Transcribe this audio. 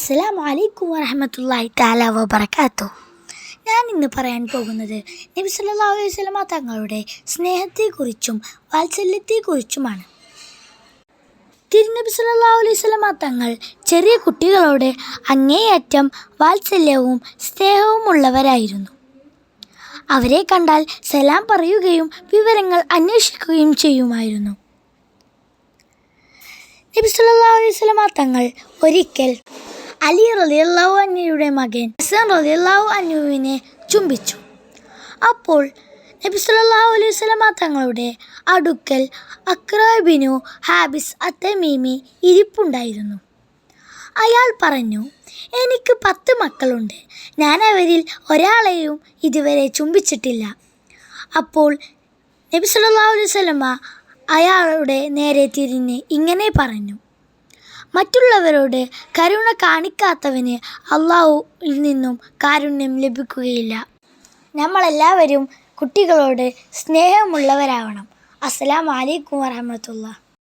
അസ്സലാമു അലൈക്കും വറഹ്മത്തുള്ളാഹി തആല വബറകാതുഹു. ഞാൻ ഇന്ന് പറയാൻ പോകുന്നത് നബി സല്ലല്ലാഹു അലൈഹി വസല്ലമ തങ്ങളുടെ സ്നേഹത്തെക്കുറിച്ചും വാത്സല്യത്തെക്കുറിച്ചുമാണ്. തിരുനബി സല്ലല്ലാഹു അലൈഹി വസല്ലമ തങ്ങൾ ചെറിയ കുട്ടികളോട് അങ്ങേയറ്റം വാത്സല്യവും സ്നേഹവുമുള്ളവരായിരുന്നു. അവരെ കണ്ടാൽ സലാം പറയുകയും വിവരങ്ങൾ അന്വേഷിക്കുകയും ചെയ്യുമായിരുന്നു. നബി സല്ലല്ലാഹു അലൈഹി വസല്ലമ തങ്ങൾ ഒരിക്കൽ അലി റളിയല്ലാഹു അൻഹുവിൻ്റെ മകൻ ഹസൻ റളിയല്ലാഹു അൻഹുവിനെ ചുംബിച്ചു. അപ്പോൾ നബി സല്ലല്ലാഹു അലൈഹി വസല്ലമ തങ്ങളുടെ അടുക്കൽ അഖ്റ ബിനു ഹാബിസ് അത്തമീമി ഇരിപ്പുണ്ടായിരുന്നു. അയാൾ പറഞ്ഞു, എനിക്ക് 10 മക്കളുണ്ട്. ഞാൻ അവരിൽ ഒരാളെയും ഇതുവരെ ചുംബിച്ചിട്ടില്ല. അപ്പോൾ നബി സല്ലല്ലാഹു അലൈഹി വസല്ലമ അയാളുടെ നേരെ തിരിഞ്ഞ് ഇങ്ങനെ പറഞ്ഞു, മറ്റുള്ളവരോട് കരുണ കാണിക്കാത്തവന് അള്ളാഹുവിൽ നിന്നും കാരുണ്യം ലഭിക്കുകയില്ല. നമ്മളെല്ലാവരും കുട്ടികളോട് സ്നേഹമുള്ളവരാവണം. അസ്സലാമു അലൈക്കും വറഹ്മത്തുള്ളാഹി.